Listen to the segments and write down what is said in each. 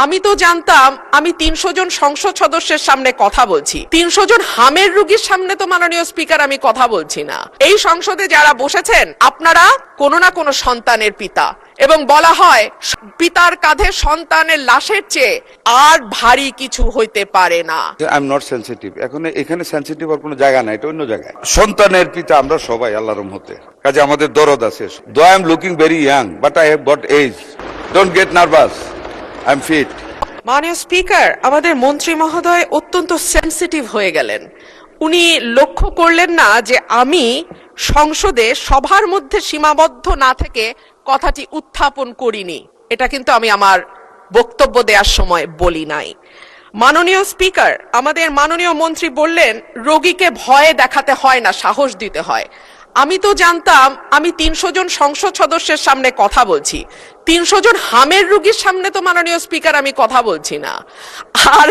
আমি তো জানতাম আমি ৩০০ জন সংসদ সদস্যের সামনে কথা বলছি, ৩০০ জন হামের রোগীর সামনে তো মাননীয় স্পিকার আমি কথা বলছি না। এই সংসদে যারা বসেছেন আপনারা কোনো না কোনো সন্তানের পিতা, এবং বলা হয় পিতার কাঁধে সন্তানের লাশের চেয়ে আর ভারী কিছু হইতে পারে না। I am not sensitive. এখন এখানে সেনসিটিভ আর কোনো জায়গা নাই, এটা অন্য জায়গায়। সন্তানের পিতা আমরা সবাই আল্লাহর রহমতে, কাজে আমাদের দরদ আছে। Though I am looking very young but I have got age, don't get nervous, I am fit. মাননীয় স্পিকার, আমাদের মন্ত্রী মহোদয় অত্যন্ত সেনসিটিভ হয়ে গেলেন। উনি লক্ষ্য করলেন না যে আমি সংসদে সবার মধ্যে সীমাবদ্ধ না থেকে কথাটি উত্থাপন করিনি। এটা কিন্তু আমি আমার বক্তব্য দেওয়ার সময় বলি নাই। মাননীয় স্পিকার, আমাদের মাননীয় মন্ত্রী বললেন রোগীকে ভয়ে দেখাতে হয় না, সাহস দিতে হয়। আমি তো জানতাম আমি ৩০০ জন সংসদ সদস্যের সামনে কথা বলছি, ৩০০ জন হামের রোগীর সামনে তো মাননীয় স্পিকার আমি কথা বলছি না। আর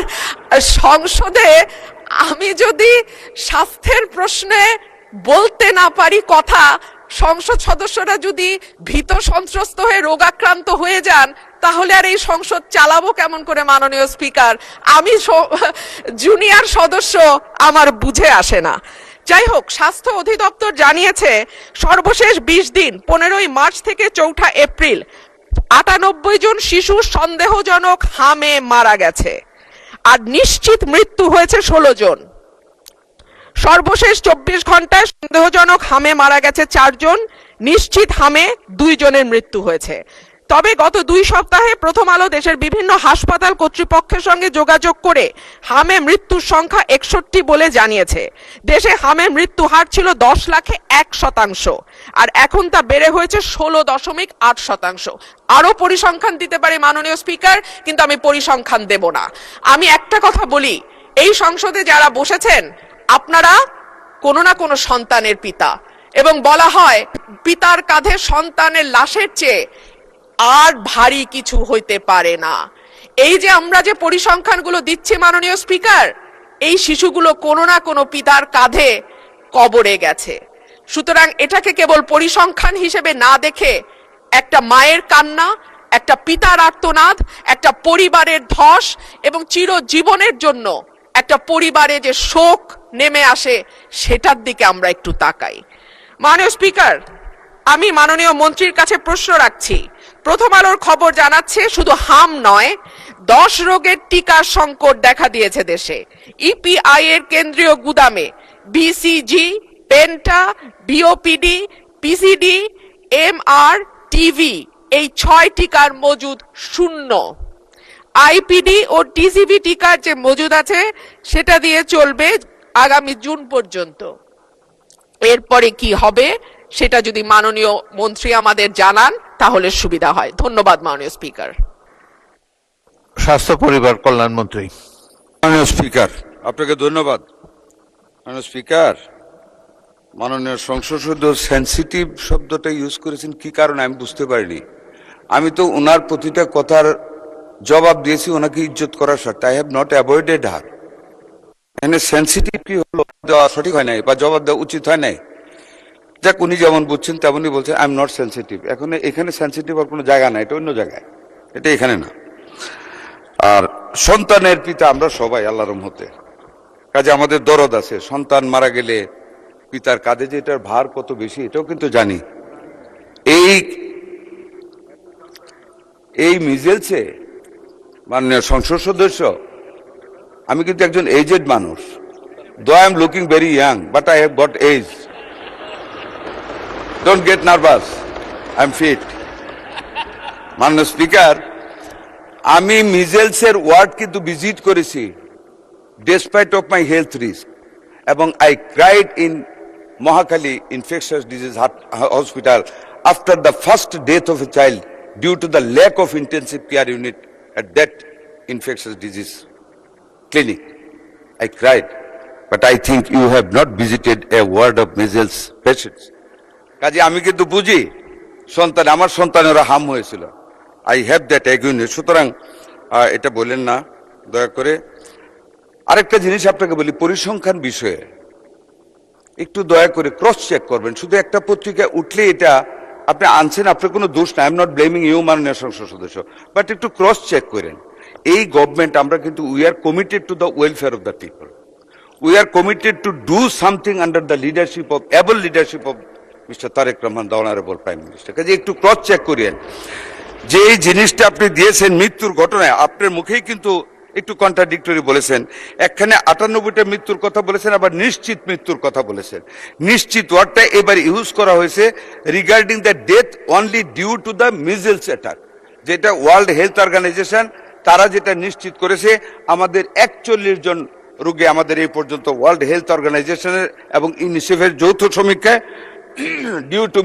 সংসদে আমি যদি স্বাস্থ্যের প্রশ্নে বলতে না পারি কথা, সংসদ সদস্যরা যদি ভীত সন্ত্রস্ত হয়ে রোগাক্রান্ত হয়ে যান, তাহলে আর এই সংসদ চালাবো কেমন করে মাননীয় স্পিকার? আমি জুনিয়র সদস্য, আমার বুঝে আসে না। যাই হোক, স্বাস্থ্য অধিদপ্তর জানিয়েছে সর্বশেষ ২০ দিন ১৫ই মার্চ থেকে ৪ঠা এপ্রিল ৯৮ জন শিশু সন্দেহজনক হামে মারা গেছে, আর নিশ্চিত মৃত্যু হয়েছে ১৬ জন। সর্বশেষ ২৪ ঘন্টায় সন্দেহজনক হামে মারা গেছে ৪ জন, নিশ্চিত হামে ২ জনের মৃত্যু হয়েছে। তবে গত ২ সপ্তাহে প্রথম আলো দেশের বিভিন্ন হাসপাতাল কর্তৃপক্ষের সঙ্গে যোগাযোগ করে হামে মৃত্যুর সংখ্যা ৬১ বলে জানিয়েছে। দেশে হামে মৃত্যু হার ছিল ১০ লাখে ১%, আর এখন তা বেড়ে হয়েছে ১৬.৮%। আরো পরিসংখ্যান দিতে পারি মাননীয় স্পিকার, কিন্তু আমি পরিসংখ্যান দেব না। আমি একটা কথা বলি, এই সংসদে যারা বসেছেন আপনারা কোনো না কোনো সন্তানের পিতা, এবং বলা হয় পিতার কাঁধে সন্তানের লাশের চেয়ে আর ভারী কিছু হইতে পারে না। এই যে আমরা যে পরিসংখ্যানগুলো দিচ্ছি মাননীয় স্পিকার, এই শিশুগুলো কোনো না কোনো পিতার কাঁধে কবরে গেছে। সুতরাং এটাকে কেবল পরিসংখ্যান হিসেবে না দেখে একটা মায়ের কান্না, একটা পিতার আর্তনাদ, একটা পরিবারের ধস, এবং চিরজীবনের জন্য একটা পরিবারে যে শোক নেমে আসে, সেটার দিকে আমরা একটু তাকাই। মাননীয় স্পিকার, আমি মাননীয় মন্ত্রীর কাছে প্রশ্ন রাখছি। প্রথম আলোর খবর জানাচ্ছে শুধু হাম নয়, 10 রোগের টিকার সংকট দেখা দিয়েছে দেশে। ইপিআই এর কেন্দ্রীয় গুদামে BCG, penta, BOPD, PCD, MR, TV এই 6 টিকার মজুদ শূন্য। আইপিডি ও টিসিবি টিকার যে মজুদ আছে সেটা দিয়ে চলবে আগামী জুন পর্যন্ত। এরপরে কি হবে সেটা যদি মাননীয় মন্ত্রী আমাদের জানান তাহলে সুবিধা হয়। ধন্যবাদ মাননীয় স্পিকার। স্বাস্থ্য পরিবার কল্যাণ মন্ত্রী। মাননীয় স্পিকার, আপনাকে ধন্যবাদ। মাননীয় স্পিকার, মাননীয় সংসদ সদস্য সেনসিটিভ শব্দটা ইউজ করেছেন কি কারণে আমি বুঝতে পারিনি। আমি তো ওনার প্রতিটা কথার জবাব দিয়েছি ওনাকে ইজ্জত করার স্বার্থে। আই হ্যাভ নট অ্যাভয়েডেড হার। এখানে সেনসিটিভ কি হলো, দেওয়া সঠিক হয় নাই বা জবাব দেওয়া উচিত হয় নাই। যাক, উনি যেমন বুঝছেন তেমনই বলছেন। I am not sensitive. এখন এখানে সেনসিটিভ আর কোনো জায়গা নাই, এটা অন্য জায়গায়, এটা এখানে না। আর সন্তানের পিতা আমরা সবাই আল্লাহর রহমতে, কাজে আমাদের দরদ আছে। সন্তান মারা গেলে পিতার কাঁধে যে এটার ভার কত বেশি এটাও কিন্তু জানি। এই মিজেলসে মাননীয় সংসদ সদস্য, আমি কিন্তু একজন এজেড মানুষ। Though I am looking very young but I have got age, don't get nervous, I am fit. মাননীয় স্পিকার, আমি মিজেলসের ওয়ার্ড কিন্তু ভিজিট করেছি despite of my health risk, এবং I cried in Mohakhali infectious disease hospital after the first death of a child due to the lack of intensive care unit at that infectious disease clinic. I cried, but I think you have not visited a ward of measles patients. কাজে আমি কিন্তু বুঝি সন্তান, আমার সন্তানেরা হাম হয়েছিল। I have that awareness. সুতরাং এটা বলেন না দয়া করে। আরেকটা জিনিস আপনাকে বলি, পরিসংখ্যান বিষয়ে একটু দয়া করে ক্রস চেক করবেন। শুধু একটা পত্রিকায় উঠলে এটা আপনি আনছেন, আপনার কোনো দোষ নাই। I am not blaming you মাননীয় সংসদ সদস্য, বাট একটু ক্রস চেক করেন। এই গভর্নমেন্ট আমরা কিন্তু we are committed to the welfare of the people, we are committed to do something under the leadership of able leadership of mister Tarique Rahman, the honourable prime minister. কাজে একটু cross check করিয়েন যে এই জিনিসটা আপনি দিয়েছেন মৃত্যুর ঘটনায়, আপনার মুখেই কিন্তু একটু কন্ট্রাডিক্টরি বলেছেন। একখানে 98টা মৃত্যুর কথা বলেছেন, আবার নিশ্চিত মৃত্যুর কথা বলেছেন। নিশ্চিত ওয়ার্ডটা এবার ইউজ করা হয়েছে regarding the death only due to the measles attack, যেটা ওয়ার্ল্ড হেলথ অর্গানাইজেশন তারা যেটা নিশ্চিত করেছে আমাদের 41 জন রোগী আমাদের এই পর্যন্ত ওয়ার্ল্ড হেলথ অর্গানাইজেশনের এবং ইউনিসেফের যৌথ সমীক্ষায় ডিউ টু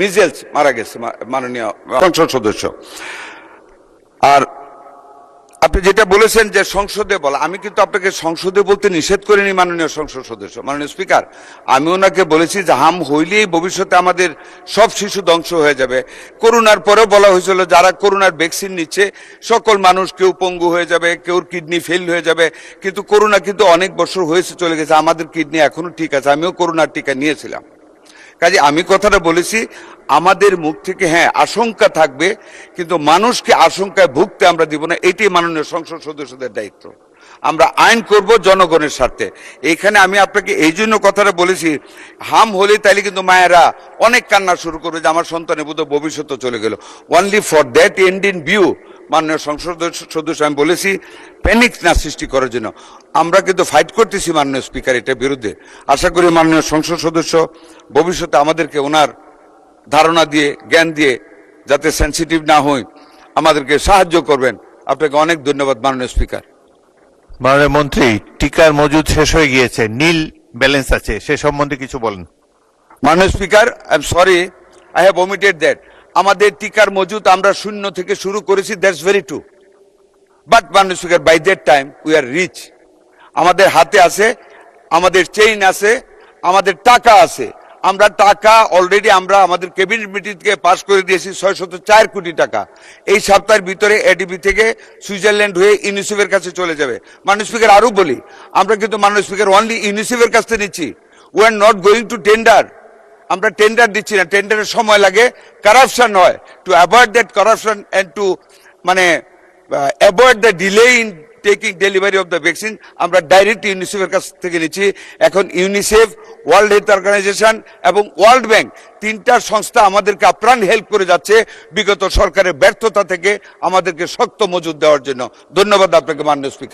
মিজেলস মারা গেছে মাননীয় সংসদ সদস্য। আর আপনি যেটা বলেছেন যে সংসদে বলা, আমি কিন্তু আপনাকে সংসদে বলতে নিষেধ করিনি মাননীয় সংসদ সদস্য। মাননীয় স্পিকার, আমি ওনাকে বলেছি যে হাম হইলেই ভবিষ্যতে আমাদের সব শিশু ধ্বংস হয়ে যাবে। করোনার পরেও বলা হয়েছিল যারা করোনার ভ্যাকসিন নিচ্ছে সকল মানুষ, কেউ পঙ্গু হয়ে যাবে, কেউ কিডনি ফেল হয়ে যাবে, কিন্তু করোনা কিন্তু অনেক বছর হয়েছে চলে গেছে, আমাদের কিডনি এখনো ঠিক আছে, আমিও করোনার টিকা নিয়েছিলাম। কাজে আমি কথাটা বলেছি আমাদের মুখ থেকে হ্যাঁ আশঙ্কা থাকবে, কিন্তু মানুষকে আশঙ্কায় ভুগতে আমরা দিব না, এটি মাননীয় সংসদ সদস্যদের দায়িত্ব। আমরা আইন করব জনগণের স্বার্থে। এইখানে আমি আপনাকে এই জন্য কথাটা বলেছি, হাম হলে তাইলে কিন্তু মায়েরা অনেক কান্না শুরু করবে যে আমার সন্তানের বোধহয় ভবিষ্যৎ চলে গেল। Only for that end in view মাননীয় সংসদ সদস্য আমি বলেছি প্যানিক না সৃষ্টি করার জন্য আমরা কিন্তু ফাইট করতেছি মাননীয় স্পিকার এটার বিরুদ্ধে। আশা করি মাননীয় সংসদ সদস্য ভবিষ্যতে আমাদেরকে ওনার ধারণা দিয়ে জ্ঞান দিয়ে যাতে সেন্সিটিভ না হই আমাদেরকে সাহায্য করবেন। আপনাকে অনেক ধন্যবাদ মাননীয় স্পিকার। মাননীয় মন্ত্রী, টিকার মজুদ শেষ হয়ে গিয়েছে, নীল ব্যালেন্স আছে, সে সম্বন্ধে কিছু বলেন। মাননীয় speaker, I am sorry, I have omitted that. আমাদের টিকার মজুদ আমরা শূন্য থেকে শুরু করেছি, দ্যাটস ভেরি ট্রু। বাট মাননীয় speaker, by that time we are rich. আমাদের হাতে আছে, আমাদের চেইন আছে, আমাদের টাকা আছে। আমরা টাকা অলরেডি আমরা আমাদের ক্যাবিনেট মিটিং থেকে পাস করে দিয়েছি 604 কোটি টাকা। এই সপ্তাহের ভিতরে এডিবি থেকে সুইজারল্যান্ড হয়ে ইউনিসেফের কাছে চলে যাবে। মাননীয় স্পিকার, আরো বলি, আমরা কিন্তু মাননীয় স্পিকার অনলি ইউনিসেফের কাছ থেকে নিচ্ছি, we are not going to tender. আমরা টেন্ডার দিচ্ছি না, টেন্ডারের সময় লাগে, কারাপশন হয়। To avoid that corruption and to avoid the delay in taking delivery of the vaccine আমরা ডাইরেক্ট ইউনিসেফের কাছ থেকে নিচ্ছি। এখন ইউনিসেফ, ওয়ার্ল্ড হেলথ অর্গানাইজেশন এবং ওয়ার্ল্ড ব্যাংক তিনটার সংস্থা আমাদেরকে আপ্রাণ হেল্প করে যাচ্ছে বিগত সরকারের ব্যর্থতা থেকে আমাদেরকে শক্ত মজুদ দেওয়ার জন্য। ধন্যবাদ আপনাকে মাননীয় স্পিকার।